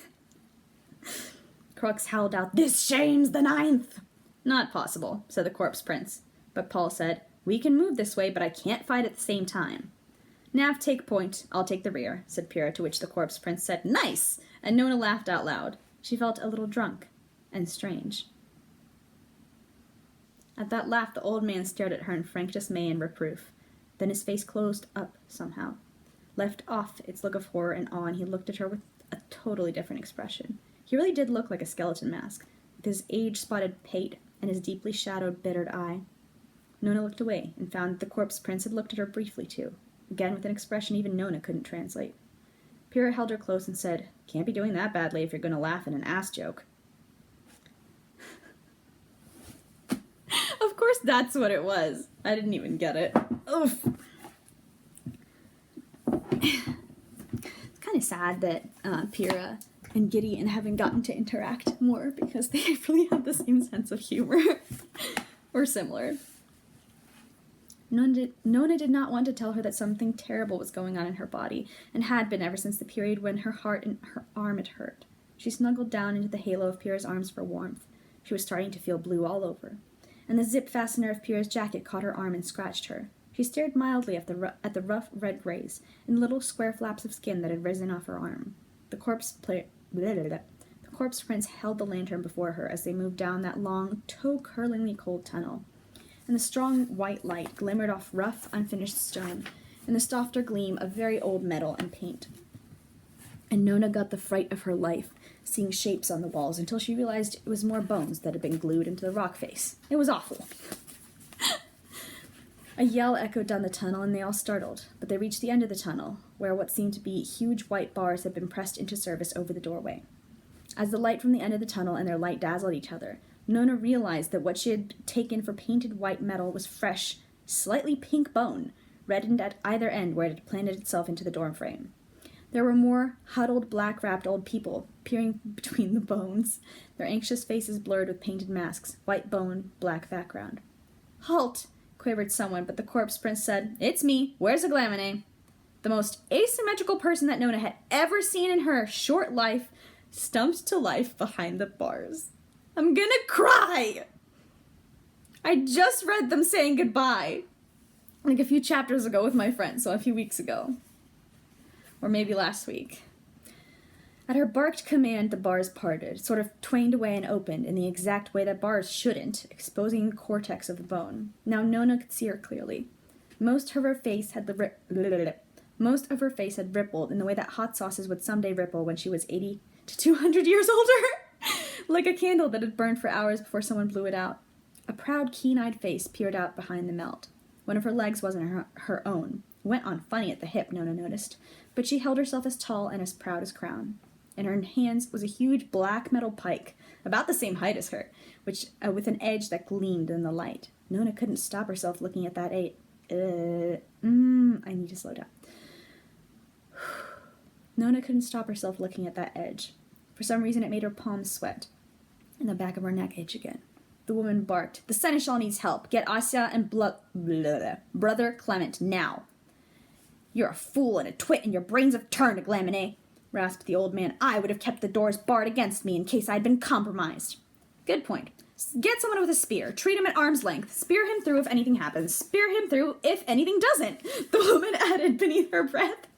Crux howled out, "This shames the ninth!" "Not possible," said the corpse prince. But Paul said, "We can move this way, but I can't fight at the same time." "Nav, take point. I'll take the rear," said Pyrrha, to which the corpse prince said, "Nice!" And Nona laughed out loud. She felt a little drunk and strange. At that laugh, the old man stared at her in frank dismay and reproof. Then his face closed up somehow, left off its look of horror and awe, and he looked at her with a totally different expression. He really did look like a skeleton mask, with his age-spotted pate and his deeply shadowed, bittered eye. Nona looked away, and found that the corpse prince had looked at her briefly, too, again with an expression even Nona couldn't translate. Pyrrha held her close and said, "Can't be doing that badly if you're going to laugh at an ass joke." Of course that's what it was. I didn't even get it. Oof. It's kind of sad that Pyrrha and Gideon haven't gotten to interact more because they really have the same sense of humor. Or similar. Nona did not want to tell her that something terrible was going on in her body, and had been ever since the period when her heart and her arm had hurt. She snuggled down into the halo of Pierre's arms for warmth. She was starting to feel blue all over, and the zip fastener of Pierre's jacket caught her arm and scratched her. She stared mildly at the rough red grays and little square flaps of skin that had risen off her arm. The corpse prince held the lantern before her as they moved down that long, toe-curlingly cold tunnel, and the strong white light glimmered off rough, unfinished stone and the softer gleam of very old metal and paint. And Nona got the fright of her life, seeing shapes on the walls, until she realized it was more bones that had been glued into the rock face. It was awful. A yell echoed down the tunnel, and they all startled, but they reached the end of the tunnel, where what seemed to be huge white bars had been pressed into service over the doorway. As the light from the end of the tunnel and their light dazzled each other, Nona realized that what she had taken for painted white metal was fresh, slightly pink bone, reddened at either end where it had planted itself into the door frame. There were more huddled, black-wrapped old people peering between the bones, their anxious faces blurred with painted masks, white bone, black background. "Halt!" quavered someone, but the corpse prince said, "It's me. Where's Aglamine?" The most asymmetrical person that Nona had ever seen in her short life stumped to life behind the bars. I'm gonna cry! I just read them saying goodbye, like a few chapters ago with my friend, so a few weeks ago. Or maybe last week. At her barked command, the bars parted, sort of twanged away and opened in the exact way that bars shouldn't, exposing the cortex of the bone. Now Nona could see her clearly. Most of her face had rippled in the way that hot sauces would someday ripple when she was 80 to 200 years older, like a candle that had burned for hours before someone blew it out. A proud, keen-eyed face peered out behind the melt. One of her legs wasn't her own. It went on funny at the hip, Nona noticed, but she held herself as tall and as proud as Crown. In her hands was a huge black metal pike, about the same height as her, which with an edge that gleamed in the light. Nona couldn't stop herself looking at that I need to slow down. Nona couldn't stop herself looking at that edge. For some reason, it made her palms sweat, and the back of her neck itch again. The woman barked, "The seneschal needs help. Get Asya and Brother Clement now." "You're a fool and a twit, and your brains have turned, Aglamine," rasped the old man. "I would have kept the doors barred against me in case I'd been compromised." "Good point. Get someone with a spear. Treat him at arm's length. Spear him through if anything happens. Spear him through if anything doesn't," the woman added beneath her breath.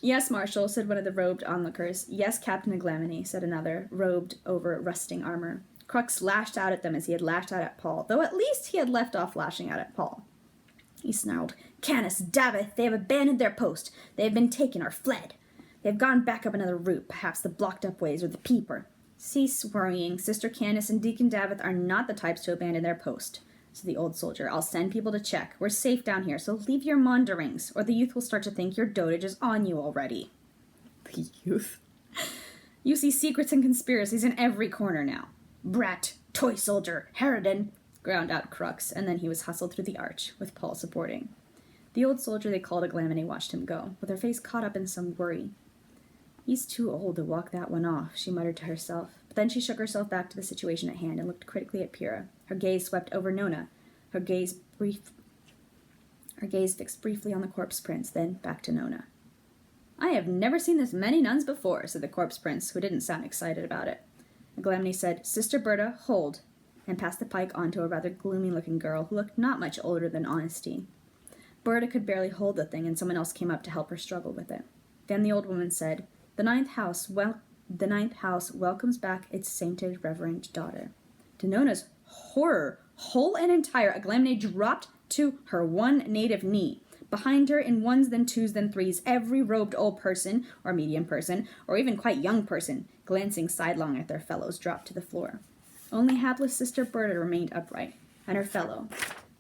"Yes, Marshal," said one of the robed onlookers. "Yes, Captain Aglamine," said another, robed over rusting armor. Crux lashed out at them as he had lashed out at Paul, though at least he had left off lashing out at Paul. He snarled, "Canis, Davith, they have abandoned their post. They have been taken or fled. They have gone back up another route, perhaps the blocked-up ways or the peeper." "Cease worrying. Sister Canis and Deacon Davith are not the types to abandon their post," said the old soldier. "I'll send people to check. We're safe down here, so leave your maunderings, or the youth will start to think your dotage is on you already." The youth. "You see secrets and conspiracies in every corner now." "Brat, toy soldier, harridan," ground out Crux, and then he was hustled through the arch, with Paul supporting. The old soldier they called Aglamine watched him go, with her face caught up in some worry. "He's too old to walk that one off," she muttered to herself. But then she shook herself back to the situation at hand and looked critically at Pyrrha. Her gaze swept over Nona, her gaze fixed briefly on the corpse prince, then back to Nona. "I have never seen this many nuns before," said the corpse prince, who didn't sound excited about it. Aglamine said, "Sister Berta, hold," and passed the pike on to a rather gloomy-looking girl who looked not much older than Honesty. Berta could barely hold the thing, and someone else came up to help her struggle with it. Then the old woman said, The ninth house welcomes back its sainted, reverend daughter." To Nona's horror, whole and entire, Aglamine dropped to her one native knee. Behind her, in ones, then twos, then threes, every robed old person, or medium person, or even quite young person, glancing sidelong at their fellows, dropped to the floor. Only hapless Sister Berta remained upright, and her fellow,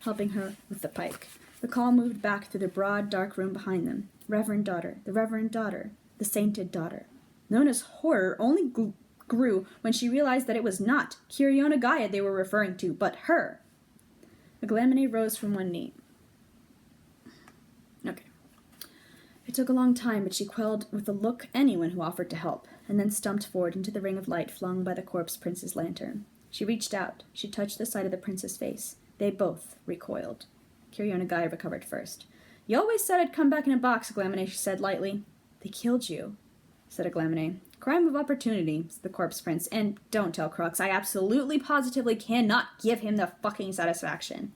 helping her with the pike. The call moved back through the broad, dark room behind them. Reverend daughter, the sainted daughter. Nona's horror only grew when she realized that it was not Kyriona Gaia they were referring to, but her. Aglamine rose from one knee. Okay. It took a long time, but she quelled with a look anyone who offered to help, and then stumped forward into the ring of light flung by the corpse prince's lantern. She reached out. She touched the side of the prince's face. They both recoiled. Kiryu Guy recovered first. You always said I'd come back in a box, Aglamine, she said lightly. They killed you, said Aglamine. Crime of opportunity, said the corpse prince. And don't tell Crux, I absolutely positively cannot give him the fucking satisfaction.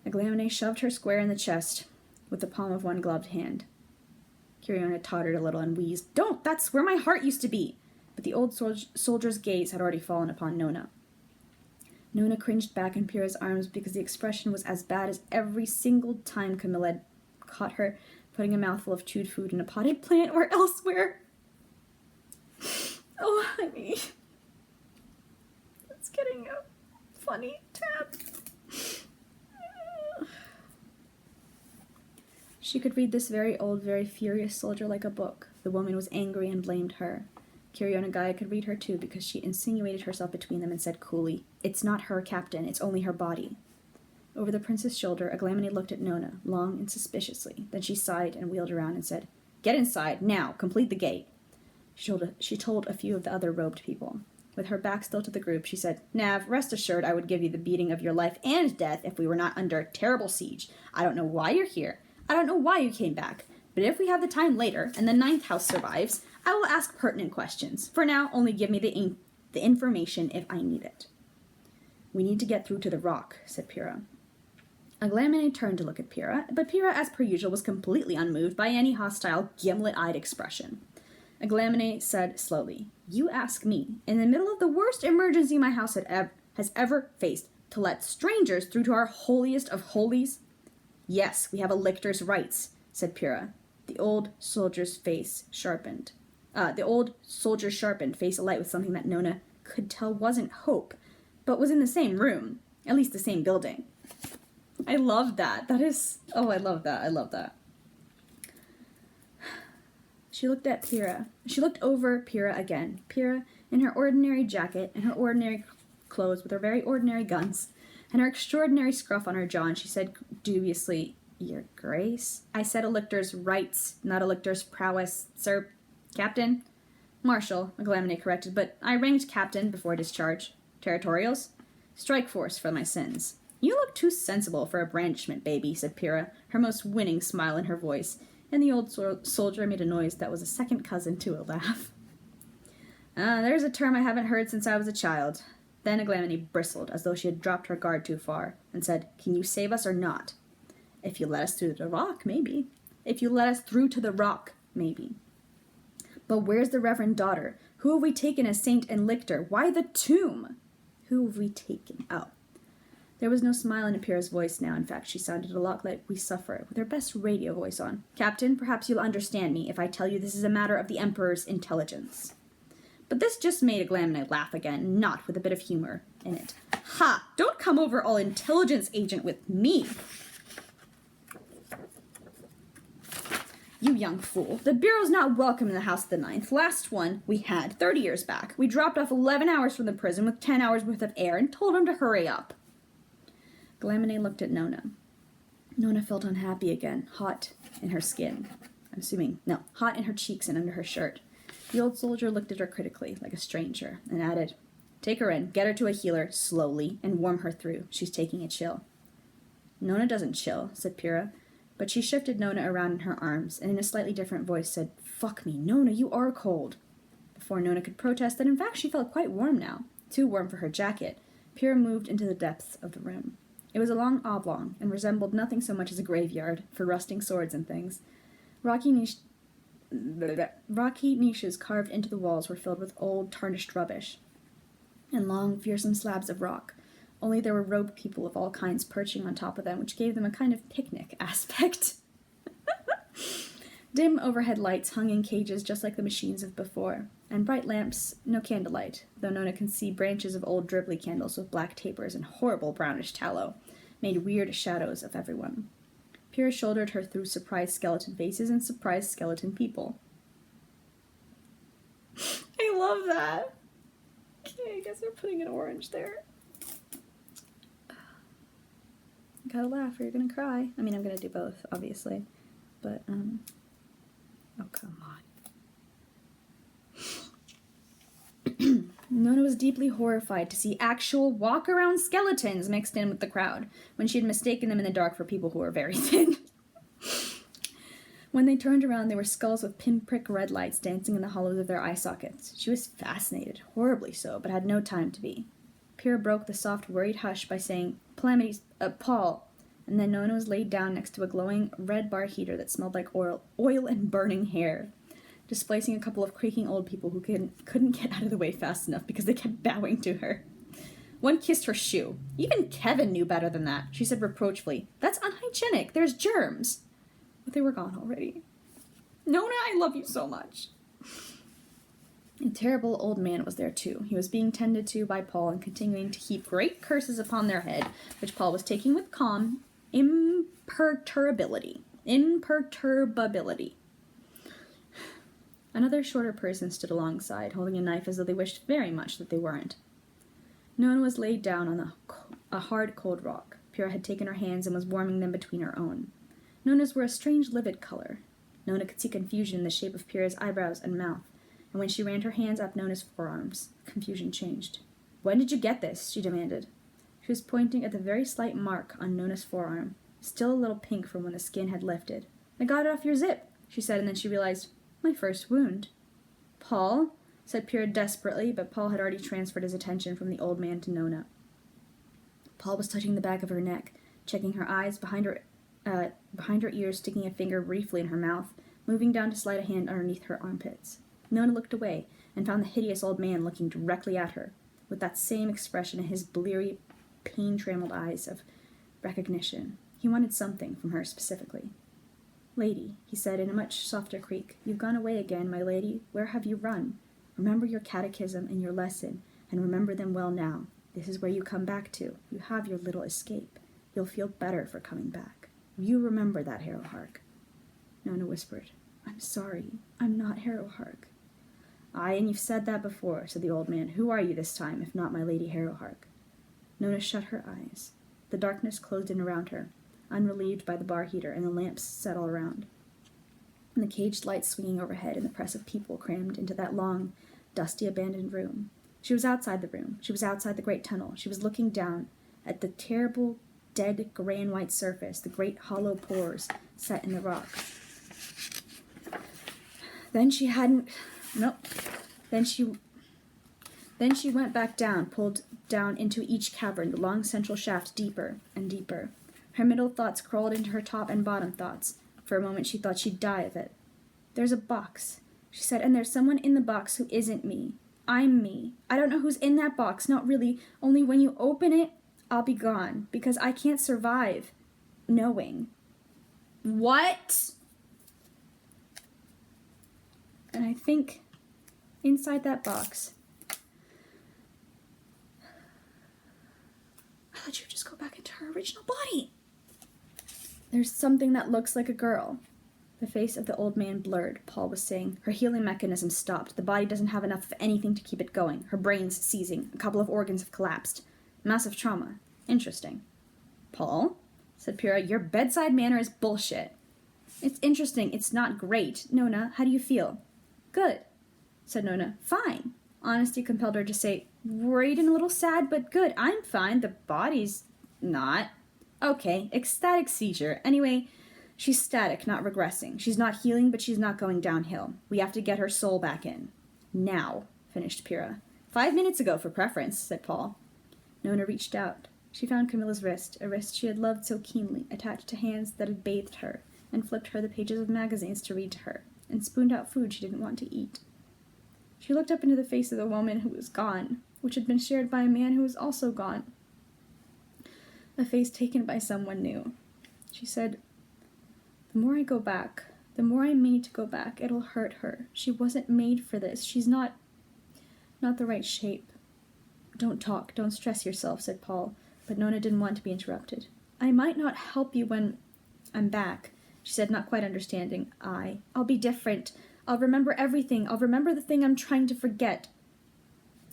Aglamine shoved her square in the chest with the palm of one gloved hand. Kiryu tottered a little and wheezed. Don't! That's where my heart used to be! But the old soldier's gaze had already fallen upon Nona. Nona cringed back in Pyrrha's arms because the expression was as bad as every single time Camilla had caught her putting a mouthful of chewed food in a potted plant or elsewhere. Oh, honey. It's getting a funny tap. She could read this very old, very furious soldier like a book. The woman was angry and blamed her. Kiryu Nagaya could read her too because she insinuated herself between them and said coolly, It's not her, Captain, it's only her body. Over the prince's shoulder, Aglamine looked at Nona, long and suspiciously. Then she sighed and wheeled around and said, Get inside, now, complete the gate. She told a few of the other robed people. With her back still to the group, she said, Nav, rest assured I would give you the beating of your life and death if we were not under terrible siege. I don't know why you're here. I don't know why you came back. But if we have the time later, and the ninth house survives, I will ask pertinent questions. For now, only give me the information if I need it. We need to get through to the rock, said Pyrrha. Aglamine turned to look at Pyrrha, but Pyrrha, as per usual, was completely unmoved by any hostile, gimlet-eyed expression. Aglamine said slowly, You ask me, in the middle of the worst emergency my house has ever faced, to let strangers through to our holiest of holies? Yes, we have a lictor's rights, said Pyrrha. The old soldier's sharpened, face alight with something that Nona could tell wasn't hope, but was in the same room, at least the same building. I love that. I love that. She looked at Pyrrha. She looked over Pyrrha again. Pyrrha, in her ordinary jacket, and her ordinary clothes, with her very ordinary guns, and her extraordinary scruff on her jaw, and she said dubiously, Your Grace? I said a lictor's rights, not a lictor's prowess, sir. Captain? Marshal, Aglamine corrected, but I ranked captain before discharge. Territorials? Strike force for my sins. You look too sensible for a brandishment, baby, said Pyrrha, her most winning smile in her voice, and the old soldier made a noise that was a second cousin to a laugh. There's a term I haven't heard since I was a child. Then Aglamine bristled, as though she had dropped her guard too far, and said, Can you save us or not? If you let us through the rock, maybe. If you let us through to the rock, maybe. But where's the reverend daughter? Who have we taken as saint and lictor? Why the tomb? Who have we taken? Oh. There was no smile in Pyrrha's voice now. In fact, she sounded a lot like we suffer, with her best radio voice on. Captain, perhaps you'll understand me if I tell you this is a matter of the Emperor's intelligence. But this just made Aglamine laugh again, not with a bit of humor in it. Ha! Don't come over all intelligence agent with me! You young fool. The Bureau's not welcome in the House of the Ninth. Last one we had 30 years back. We dropped off 11 hours from the prison with 10 hours worth of air and told him to hurry up. Aglamine looked at Nona. Nona felt unhappy again, hot in her skin. Hot in her cheeks and under her shirt. The old soldier looked at her critically, like a stranger, and added, Take her in, get her to a healer, slowly, and warm her through. She's taking a chill. Nona doesn't chill, said Pyrrha, but she shifted Nona around in her arms, and in a slightly different voice said, Fuck me, Nona, you are cold. Before Nona could protest that in fact she felt quite warm now, too warm for her jacket, Pyrrha moved into the depths of the room. It was a long oblong, and resembled nothing so much as a graveyard, for rusting swords and things. Rocky niches carved into the walls were filled with old, tarnished rubbish, and long, fearsome slabs of rock. Only there were robed people of all kinds perching on top of them, which gave them a kind of picnic aspect. Dim overhead lights hung in cages just like the machines of before, and bright lamps, no candlelight, though Nona could see branches of old dribbly candles with black tapers and horrible brownish tallow, made weird shadows of everyone. Pyrrha shouldered her through surprised skeleton faces and surprised skeleton people. I love that. Okay, I guess we're putting an orange there. Gotta laugh or you're gonna cry. I mean, I'm gonna do both, obviously. But, oh, come on. Nona was deeply horrified to see actual walk-around skeletons mixed in with the crowd, when she had mistaken them in the dark for people who were very thin. When they turned around, they were skulls with pinprick red lights dancing in the hollows of their eye sockets. She was fascinated, horribly so, but had no time to be. Pyrrha broke the soft, worried hush by saying, Paul, and then Nona was laid down next to a glowing red bar heater that smelled like oil and burning hair, displacing a couple of creaking old people who couldn't get out of the way fast enough because they kept bowing to her. One kissed her shoe. Even Kevin knew better than that. She said reproachfully, "That's unhygienic. There's germs." But they were gone already. "Nona, I love you so much." A terrible old man was there too. He was being tended to by Paul and continuing to heap great curses upon their head, which Paul was taking with calm imperturbability. Another shorter person stood alongside, holding a knife as though they wished very much that they weren't. Nona was laid down on a hard, cold rock. Pyrrha had taken her hands and was warming them between her own. Nona's were a strange, livid color. Nona could see confusion in the shape of Pyrrha's eyebrows and mouth, and when she ran her hands up Nona's forearms, confusion changed. "When did you get this?" she demanded. She was pointing at the very slight mark on Nona's forearm, still a little pink from when the skin had lifted. "I got it off your zip," she said, and then she realized, "My first wound." "Paul?" said Pyrrha desperately, but Paul had already transferred his attention from the old man to Nona. Paul was touching the back of her neck, checking her eyes, behind her ears, sticking a finger briefly in her mouth, moving down to slide a hand underneath her armpits. Nona looked away and found the hideous old man looking directly at her, with that same expression in his bleary, pain-trammeled eyes of recognition. He wanted something from her specifically. "Lady," he said in a much softer creak, "you've gone away again, my lady. Where have you run? Remember your catechism and your lesson, and remember them well now. This is where you come back to. You have your little escape. You'll feel better for coming back. You remember that, Harrowhark." Nona whispered, "I'm sorry. I'm not Harrowhark." "Aye, and you've said that before," said the old man. "Who are you this time, if not my lady Harrowhark?" Nona shut her eyes. The darkness closed in around her, unrelieved by the bar heater and the lamps set all around, and the caged lights swinging overhead and the press of people crammed into that long, dusty, abandoned room. She was outside the room. She was outside the great tunnel. She was looking down at the terrible, dead, gray and white surface, the great hollow pores set in the rock. Then she went back down, pulled down into each cavern, the long central shaft deeper and deeper. Her middle thoughts crawled into her top and bottom thoughts. For a moment she thought she'd die of it. "There's a box," she said, "and there's someone in the box who isn't me. I'm me. I don't know who's in that box, not really. Only when you open it, I'll be gone, because I can't survive knowing." What? And I think inside that box, I'll let you just go back into her original body. There's something that looks like a girl. The face of the old man blurred. Paul was saying, "Her healing mechanism stopped. The body doesn't have enough of anything to keep it going. Her brain's seizing. A couple of organs have collapsed. Massive trauma. Interesting." "Paul," said Pyrrha, "your bedside manner is bullshit." "It's interesting. It's not great. Nona, how do you feel?" "Good," said Nona. "Fine." Honesty compelled her to say, "Worried and a little sad, but good. I'm fine. The body's not." "Okay, ecstatic seizure. Anyway, she's static, not regressing. She's not healing, but she's not going downhill. We have to get her soul back in. Now," finished Pyrrha. 5 minutes ago, for preference," said Paul. Nona reached out. She found Camilla's wrist, a wrist she had loved so keenly, attached to hands that had bathed her, and flipped her the pages of magazines to read to her, and spooned out food she didn't want to eat. She looked up into the face of the woman who was gone, which had been shared by a man who was also gone. A face taken by someone new. She said, "The more I go back, the more I'm made to go back, it'll hurt her. She wasn't made for this. She's not the right shape." "Don't talk, don't stress yourself," said Paul, but Nona didn't want to be interrupted. "I might not help you when I'm back," she said, not quite understanding. I'll be different. I'll remember everything. I'll remember the thing I'm trying to forget.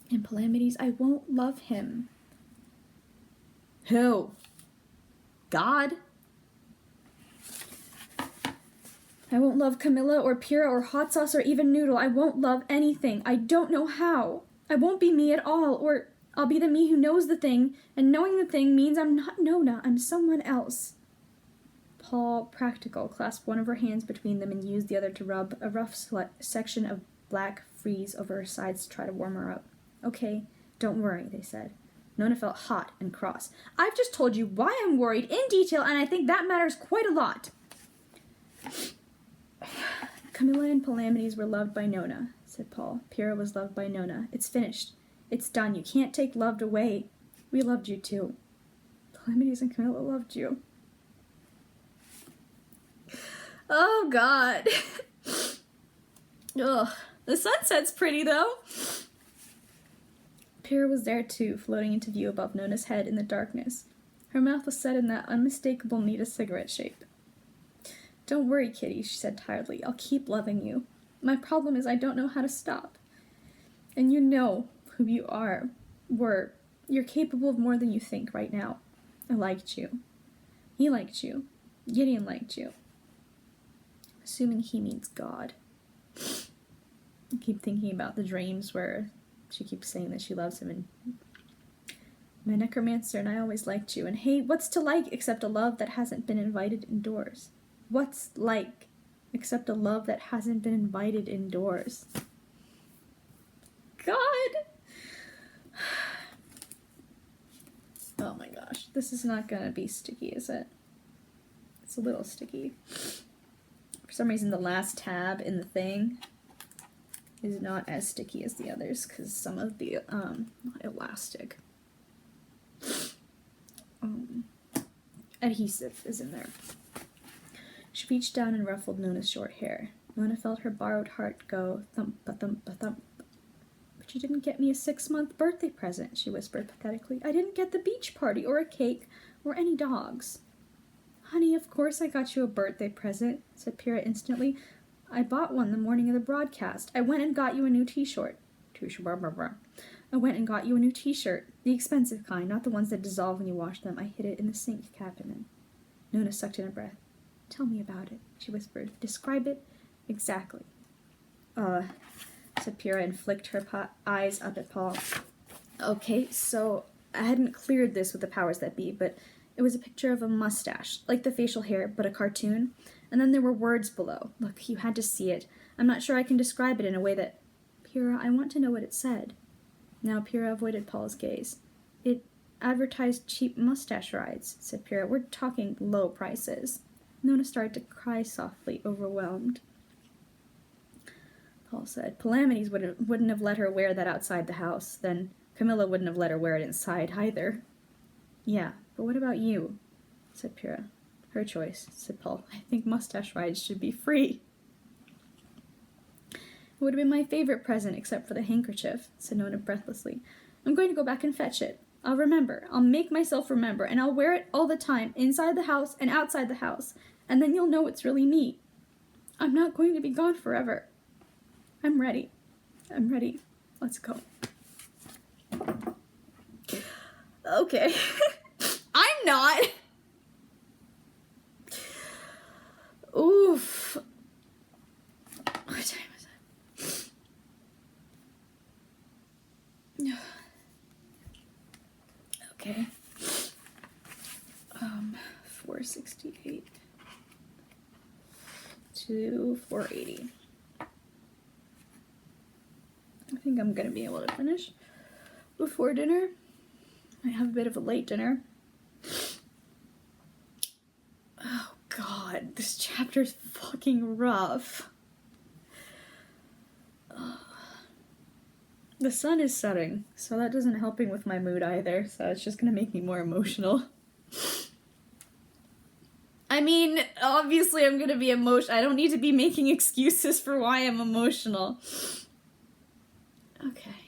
In Palamides, I won't love him." "Who? God?" "I won't love Camilla or Pyrrha or Hot Sauce or even Noodle. I won't love anything. I don't know how. I won't be me at all, or I'll be the me who knows the thing, and knowing the thing means I'm not Nona, I'm someone else. Paul, practical, clasped one of her hands between them and used the other to rub a rough section of black frieze over her sides to try to warm her up. Okay, don't worry, they said. Nona felt hot and cross. I've just told you why I'm worried in detail, and I think that matters quite a lot. Camilla and Calamities were loved by Nona, said Paul. Pyrrha was loved by Nona. It's finished. It's done. You can't take loved away. We loved you too. Calamities and Camilla loved you. Oh, God. Ugh. The sunset's pretty, though. Pyrrha was there, too, floating into view above Nona's head in the darkness. Her mouth was set in that unmistakable Nita cigarette shape. Don't worry, Kitty, she said tiredly. I'll keep loving you. My problem is I don't know how to stop. And you know who you were. You're capable of more than you think right now. I liked you. He liked you. Gideon liked you. Assuming he means God. I keep thinking about the dreams where she keeps saying that she loves him, and my necromancer and I always liked you. And hey, what's to like except a love that hasn't been invited indoors? What's like except a love that hasn't been invited indoors? God! Oh my gosh, this is not gonna be sticky, is it? It's a little sticky. For some reason, the last tab in the thing is not as sticky as the others because some of the elastic adhesive is in there. She reached down and ruffled Nona's short hair. Nona felt her borrowed heart go thump-a-thump-a-thump. But you didn't get me a 6-month birthday present, she whispered pathetically. I didn't get the beach party or a cake or any dogs. Honey, of course I got you a birthday present, said Pyrrha instantly. I bought one the morning of the broadcast. I went and got you a new t-shirt. I went and got you a new t-shirt. The expensive kind, not the ones that dissolve when you wash them. I hid it in the sink cabinet. Nona sucked in a breath. Tell me about it, she whispered. Describe it exactly. Said Pyrrha and flicked her eyes up at Paul. Okay, so I hadn't cleared this with the powers that be, but it was a picture of a mustache, like the facial hair, but a cartoon. And then there were words below. Look, you had to see it. I'm not sure I can describe it in a way that... Pyrrha, I want to know what it said. Now Pyrrha avoided Paul's gaze. It advertised cheap mustache rides, said Pyrrha. We're talking low prices. Nona started to cry softly, overwhelmed. Paul said, Calamities wouldn't have let her wear that outside the house. Then Camilla wouldn't have let her wear it inside either. Yeah, but what about you? Said Pyrrha. Her choice, said Paul. I think mustache rides should be free. It would have been my favorite present, except for the handkerchief, said Nona breathlessly. I'm going to go back and fetch it. I'll remember. I'll make myself remember, and I'll wear it all the time, inside the house and outside the house, and then you'll know it's really me. I'm not going to be gone forever. I'm ready. I'm ready. Let's go. Okay. I'm not. Oof. What time is it? Okay. 468 to 480. I think I'm gonna be able to finish before dinner. I have a bit of a late dinner. Oh God, this chapter's fucking rough. The sun is setting, so that doesn't helping with my mood either, so it's just gonna make me more emotional. I mean, obviously I'm gonna be emotional. I don't need to be making excuses for why I'm emotional. Okay.